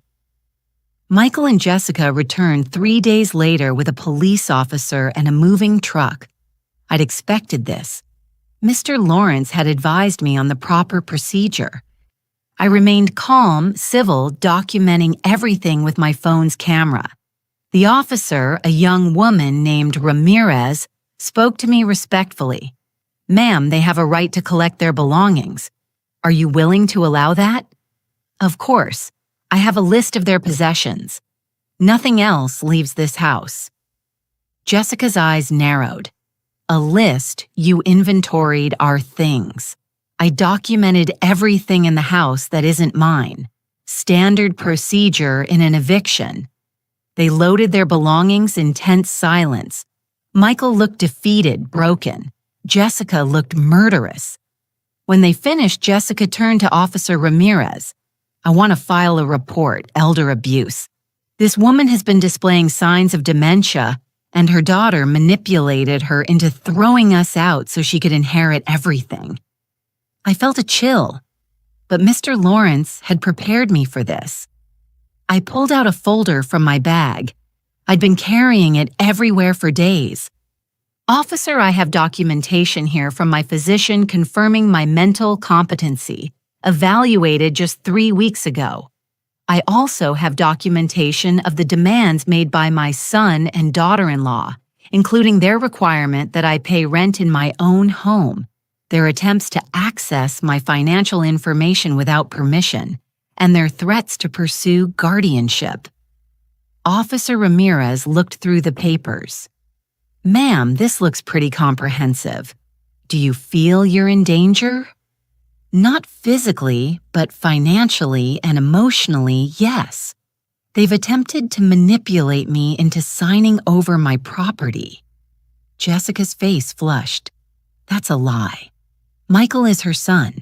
Michael and Jessica returned 3 days later with a police officer and a moving truck. I'd expected this. Mr. Lawrence had advised me on the proper procedure. I remained calm, civil, documenting everything with my phone's camera. The officer, a young woman named Ramirez, spoke to me respectfully. Ma'am, they have a right to collect their belongings. Are you willing to allow that? Of course. I have a list of their possessions. Nothing else leaves this house. Jessica's eyes narrowed. A list you inventoried our things. I documented everything in the house that isn't mine. Standard procedure in an eviction. They loaded their belongings in tense silence. Michael looked defeated, broken. Jessica looked murderous. When they finished, Jessica turned to Officer Ramirez. I want to file a report, elder abuse. This woman has been displaying signs of dementia, and her daughter manipulated her into throwing us out so she could inherit everything. I felt a chill, but Mr. Lawrence had prepared me for this. I pulled out a folder from my bag. I'd been carrying it everywhere for days. Officer, I have documentation here from my physician confirming my mental competency, evaluated just 3 weeks ago. I also have documentation of the demands made by my son and daughter-in-law, including their requirement that I pay rent in my own home, their attempts to access my financial information without permission, and their threats to pursue guardianship. Officer Ramirez looked through the papers. Ma'am, this looks pretty comprehensive. Do you feel you're in danger? Not physically, but financially and emotionally, yes. They've attempted to manipulate me into signing over my property. Jessica's face flushed. That's a lie. Michael is her son.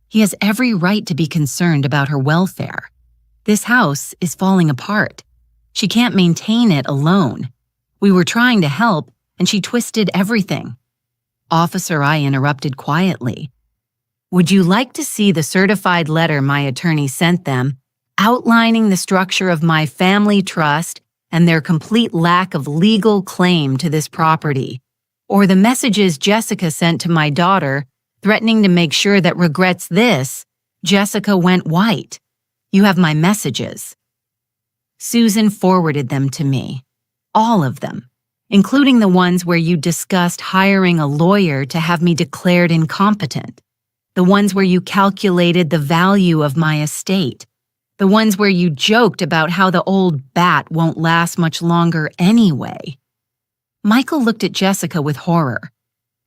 He has every right to be concerned about her welfare. This house is falling apart. She can't maintain it alone. We were trying to help, and she twisted everything. Officer, I interrupted quietly. Would you like to see the certified letter my attorney sent them, outlining the structure of my family trust and their complete lack of legal claim to this property? Or the messages Jessica sent to my daughter, threatening to make sure that regrets this, Jessica went white. You have my messages. Susan forwarded them to me. All of them, including the ones where you discussed hiring a lawyer to have me declared incompetent. The ones where you calculated the value of my estate. The ones where you joked about how the old bat won't last much longer anyway. Michael looked at Jessica with horror.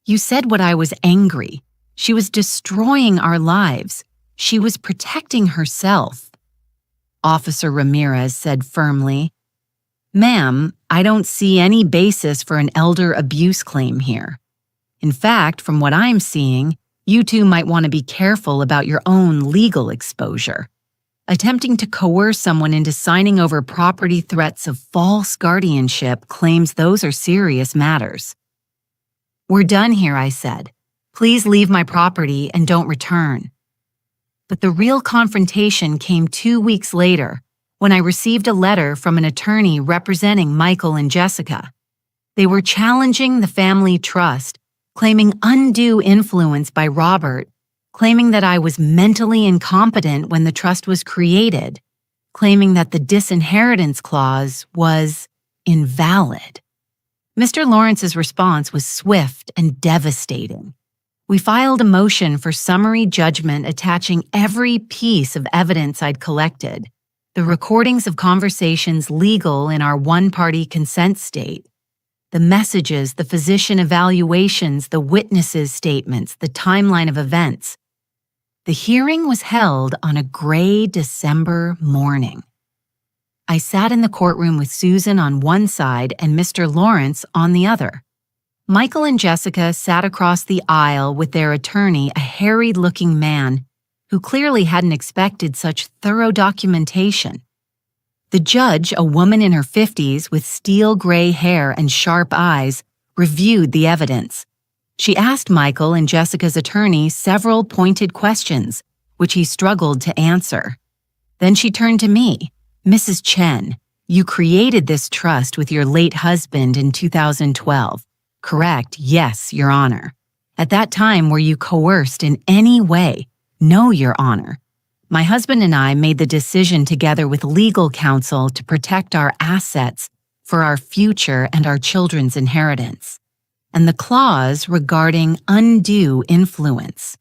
You said what I was angry. She was destroying our lives. She was protecting herself. Officer Ramirez said firmly, Ma'am, I don't see any basis for an elder abuse claim here. In fact, from what I'm seeing, you two might want to be careful about your own legal exposure. Attempting to coerce someone into signing over property threats of false guardianship claims those are serious matters. We're done here, I said. Please leave my property and don't return. But the real confrontation came 2 weeks later when I received a letter from an attorney representing Michael and Jessica. They were challenging the family trust, claiming undue influence by Robert, claiming that I was mentally incompetent when the trust was created, claiming that the disinheritance clause was invalid. Mr. Lawrence's response was swift and devastating. We filed a motion for summary judgment attaching every piece of evidence I'd collected, the recordings of conversations legal in our one-party consent state, the messages, the physician evaluations, the witnesses' statements, the timeline of events. The hearing was held on a gray December morning. I sat in the courtroom with Susan on one side and Mr. Lawrence on the other. Michael and Jessica sat across the aisle with their attorney, a harried-looking man who clearly hadn't expected such thorough documentation. The judge, a woman in her 50s with steel gray hair and sharp eyes, reviewed the evidence. She asked Michael and Jessica's attorney several pointed questions, which he struggled to answer. Then she turned to me. Mrs. Chen, you created this trust with your late husband in 2012. Correct, yes, Your Honor. At that time, were you coerced in any way? No, Your Honor. My husband and I made the decision together with legal counsel to protect our assets for our future and our children's inheritance. And the clause regarding undue influence.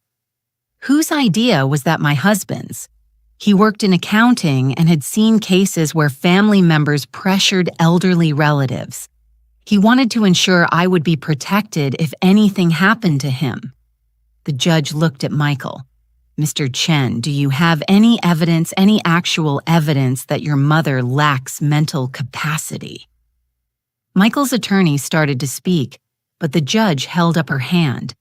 Whose idea was that my husband's? He worked in accounting and had seen cases where family members pressured elderly relatives. He wanted to ensure I would be protected if anything happened to him. The judge looked at Michael. Mr. Chen, do you have any evidence, any actual evidence that your mother lacks mental capacity? Michael's attorney started to speak, but the judge held up her hand.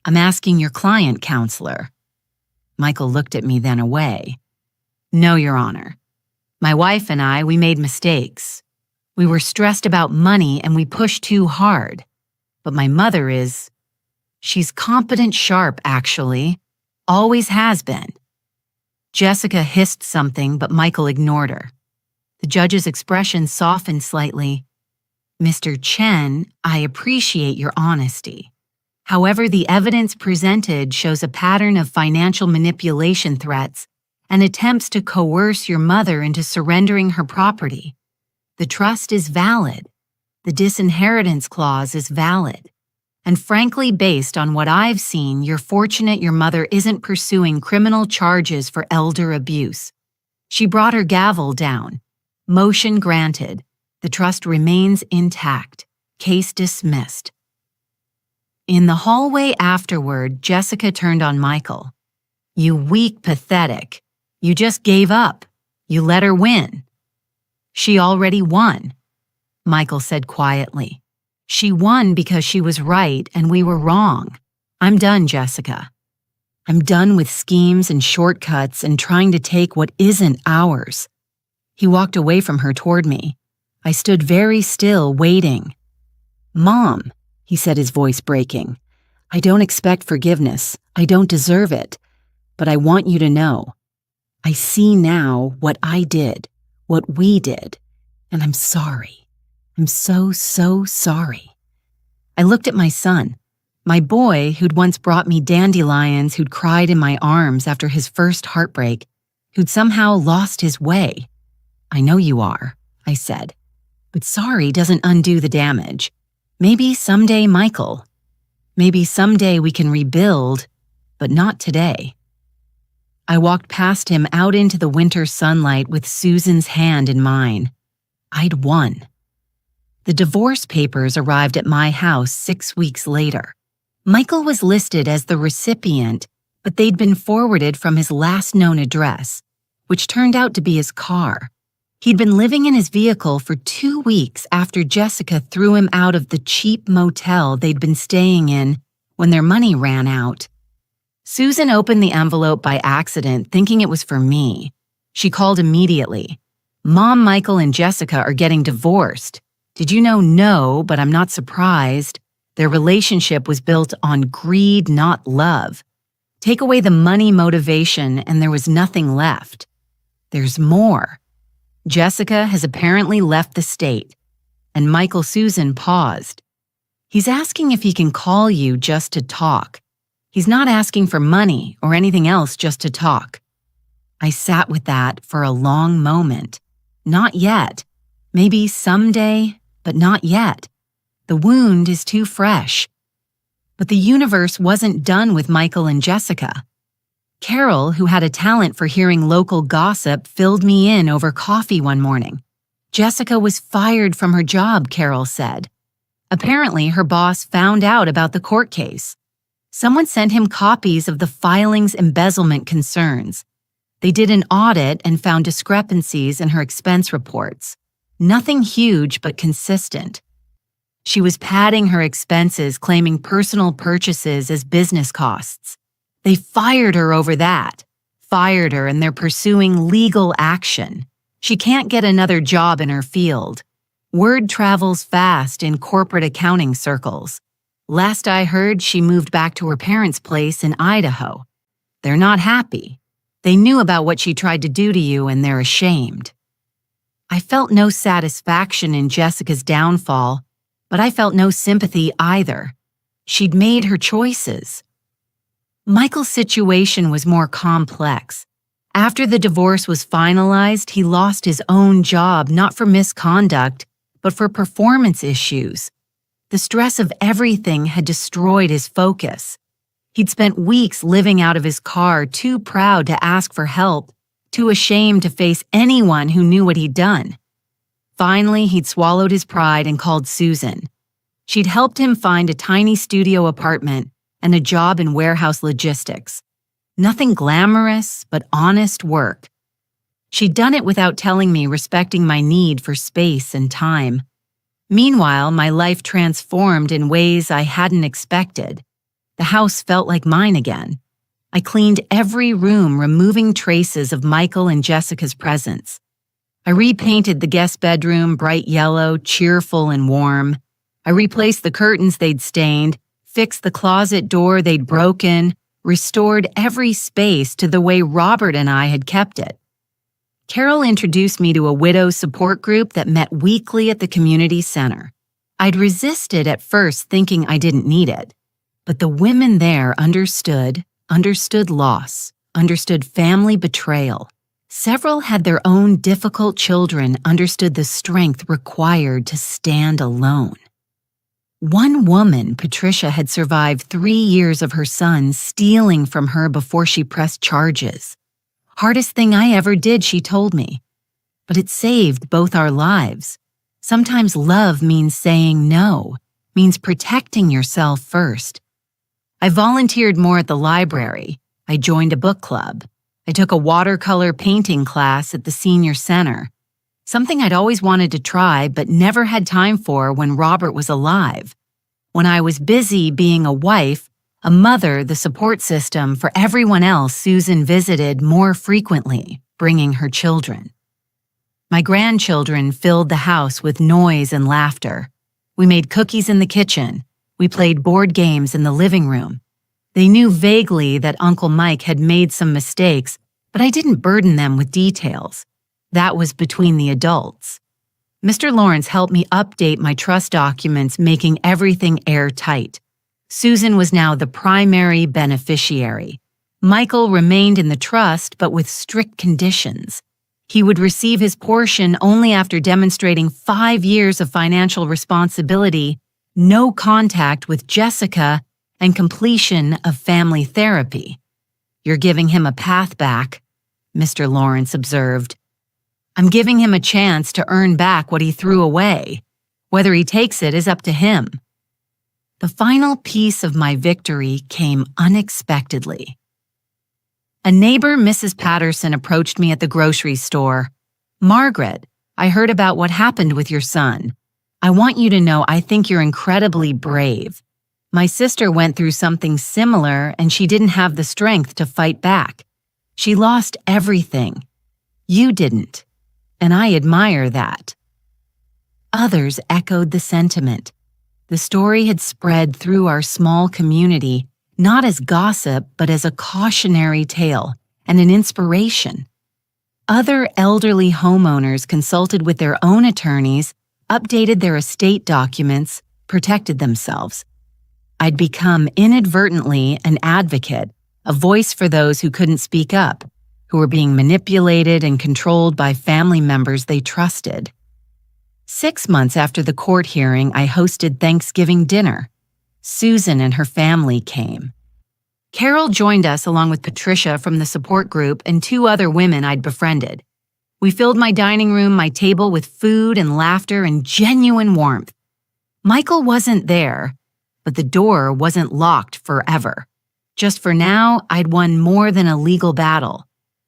I'm asking your client, counselor. Michael looked at me, then away. No, Your Honor. My wife and I, we made mistakes. We were stressed about money and we pushed too hard. But my mother is... She's competent sharp, actually. Always has been. Jessica hissed something, but Michael ignored her. The judge's expression softened slightly. Mr. Chen, I appreciate your honesty. However, the evidence presented shows a pattern of financial manipulation threats and attempts to coerce your mother into surrendering her property. The trust is valid. The disinheritance clause is valid. And frankly, based on what I've seen, you're fortunate your mother isn't pursuing criminal charges for elder abuse. She brought her gavel down. Motion granted. The trust remains intact. Case dismissed. In the hallway afterward, Jessica turned on Michael. You weak, pathetic. You just gave up. You let her win. She already won, Michael said quietly. She won because she was right and we were wrong. I'm done, Jessica. I'm done with schemes and shortcuts and trying to take what isn't ours. He walked away from her toward me. I stood very still, waiting. Mom, he said, his voice breaking, I don't expect forgiveness. I don't deserve it. But I want you to know. I see now what I did, what we did, and I'm sorry. I'm so sorry. I looked at my son, my boy who'd once brought me dandelions, who'd cried in my arms after his first heartbreak, who'd somehow lost his way. I know you are, I said, but sorry doesn't undo the damage. Maybe someday, Michael. Maybe someday we can rebuild, but not today. I walked past him out into the winter sunlight with Susan's hand in mine. I'd won. The divorce papers arrived at my house 6 weeks later. Michael was listed as the recipient, but they'd been forwarded from his last known address, which turned out to be his car. He'd been living in his vehicle for 2 weeks after Jessica threw him out of the cheap motel they'd been staying in when their money ran out. Susan opened the envelope by accident, thinking it was for me. She called immediately. Mom, Michael, and Jessica are getting divorced. Did you know? No, but I'm not surprised. Their relationship was built on greed, not love. Take away the money motivation and there was nothing left. There's more. Jessica has apparently left the state. And Michael Susan paused. He's asking if he can call you just to talk. He's not asking for money or anything else, just to talk. I sat with that for a long moment. Not yet. Maybe someday, but not yet. The wound is too fresh. But the universe wasn't done with Michael and Jessica. Carol, who had a talent for hearing local gossip, filled me in over coffee one morning. Jessica was fired from her job, Carol said. Apparently, her boss found out about the court case. Someone sent him copies of the filing's embezzlement concerns. They did an audit and found discrepancies in her expense reports. Nothing huge, but consistent. She was padding her expenses, claiming personal purchases as business costs. They fired her over that. Fired her, and they're pursuing legal action. She can't get another job in her field. Word travels fast in corporate accounting circles. Last I heard, she moved back to her parents' place in Idaho. They're not happy. They knew about what she tried to do to you, and they're ashamed. I felt no satisfaction in Jessica's downfall, but I felt no sympathy either. She'd made her choices. Michael's situation was more complex. After the divorce was finalized, he lost his own job, not for misconduct, but for performance issues. The stress of everything had destroyed his focus. He'd spent weeks living out of his car, too proud to ask for help, too ashamed to face anyone who knew what he'd done. Finally, he'd swallowed his pride and called Susan. She'd helped him find a tiny studio apartment and a job in warehouse logistics. Nothing glamorous, but honest work. She'd done it without telling me, respecting my need for space and time. Meanwhile, my life transformed in ways I hadn't expected. The house felt like mine again. I cleaned every room, removing traces of Michael and Jessica's presence. I repainted the guest bedroom bright yellow, cheerful and warm. I replaced the curtains they'd stained, fixed the closet door they'd broken, restored every space to the way Robert and I had kept it. Carol introduced me to a widow support group that met weekly at the community center. I'd resisted at first, thinking I didn't need it. But the women there understood loss, understood family betrayal. Several had their own difficult children, understood the strength required to stand alone. One woman, Patricia, had survived 3 years of her son stealing from her before she pressed charges. Hardest thing I ever did, she told me. But it saved both our lives. Sometimes love means saying no, means protecting yourself first. I volunteered more at the library. I joined a book club. I took a watercolor painting class at the senior center. something I'd always wanted to try but never had time for when Robert was alive. When I was busy being a wife, a mother, the support system for everyone else, Susan visited more frequently, bringing her children. My grandchildren filled the house with noise and laughter. We made cookies in the kitchen. We played board games in the living room. They knew vaguely that Uncle Mike had made some mistakes, but I didn't burden them with details. That was between the adults. Mr. Lawrence helped me update my trust documents, making everything airtight. Susan was now the primary beneficiary. Michael remained in the trust, but with strict conditions. He would receive his portion only after demonstrating 5 years of financial responsibility, no contact with Jessica, and completion of family therapy. "You're giving him a path back," Mr. Lawrence observed. "I'm giving him a chance to earn back what he threw away. Whether he takes it is up to him." The final piece of my victory came unexpectedly. A neighbor, Mrs. Patterson, approached me at the grocery store. "Margaret, I heard about what happened with your son. I want you to know I think you're incredibly brave. My sister went through something similar and she didn't have the strength to fight back. She lost everything. You didn't, and I admire that." Others echoed the sentiment. The story had spread through our small community, not as gossip, but as a cautionary tale and an inspiration. Other elderly homeowners consulted with their own attorneys, updated their estate documents, protected themselves. I'd become inadvertently an advocate, a voice for those who couldn't speak up, who were being manipulated and controlled by family members they trusted. 6 months after the court hearing, I hosted Thanksgiving dinner. Susan and her family came. Carol joined us along with Patricia from the support group and 2 other women I'd befriended. We filled my dining room, my table with food and laughter and genuine warmth. Michael wasn't there, but the door wasn't locked forever. Just for now, I'd won more than a legal battle.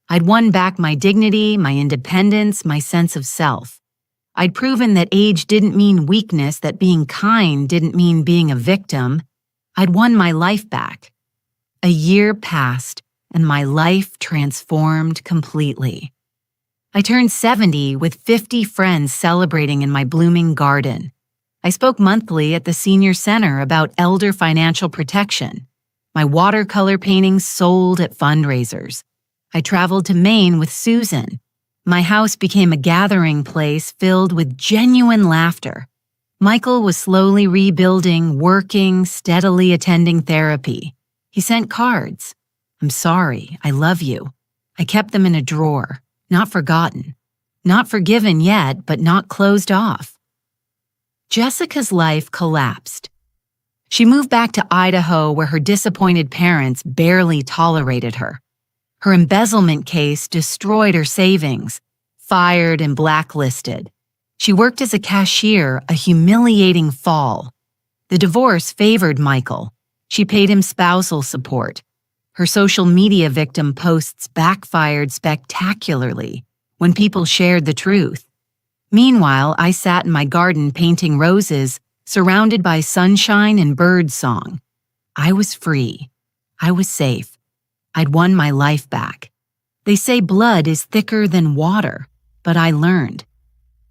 I'd won back my dignity, my independence, my sense of self. I'd proven that age didn't mean weakness, that being kind didn't mean being a victim. I'd won my life back. A year passed, and my life transformed completely. I turned 70 with 50 friends celebrating in my blooming garden. I spoke monthly at the senior center about elder financial protection. My watercolor paintings sold at fundraisers. I traveled to Maine with Susan. My house became a gathering place filled with genuine laughter. Michael was slowly rebuilding, working, steadily attending therapy. He sent cards. "I'm sorry, I love you." I kept them in a drawer, not forgotten. Not forgiven yet, but not closed off. Jessica's life collapsed. She moved back to Idaho where her disappointed parents barely tolerated her. Her embezzlement case destroyed her savings, fired and blacklisted. She worked as a cashier, a humiliating fall. The divorce favored Michael. She paid him spousal support. Her social media victim posts backfired spectacularly when people shared the truth. Meanwhile, I sat in my garden painting roses, surrounded by sunshine and bird song. I was free. I was safe. I'd won my life back. They say blood is thicker than water, but I learned.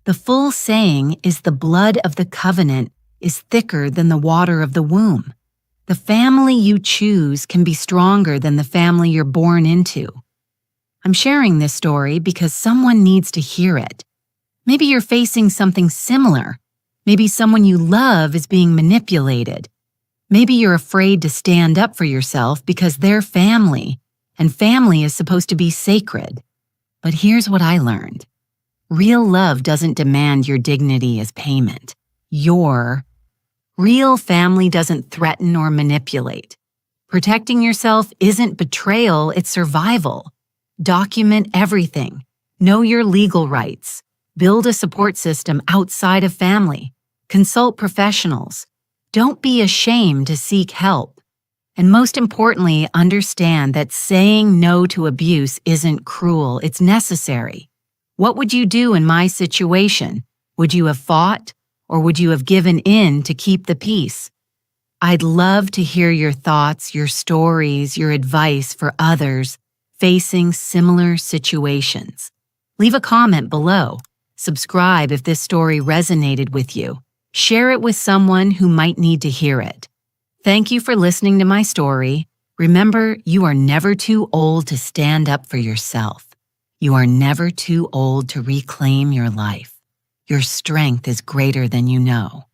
The full saying is the blood of the covenant is thicker than the water of the womb. The family you choose can be stronger than the family you're born into. I'm sharing this story because someone needs to hear it. Maybe you're facing something similar. Maybe someone you love is being manipulated. Maybe you're afraid to stand up for yourself because they're family, and family is supposed to be sacred. But here's what I learned. Real love doesn't demand your dignity as payment. Real family doesn't threaten or manipulate. Protecting yourself isn't betrayal, it's survival. Document everything. Know your legal rights. Build a support system outside of family. Consult professionals. Don't be ashamed to seek help. And most importantly, understand that saying no to abuse isn't cruel, it's necessary. What would you do in my situation? Would you have fought, or would you have given in to keep the peace? I'd love to hear your thoughts, your stories, your advice for others facing similar situations. Leave a comment below. Subscribe if this story resonated with you. Share it with someone who might need to hear it. Thank you for listening to my story. Remember, you are never too old to stand up for yourself. You are never too old to reclaim your life. Your strength is greater than you know.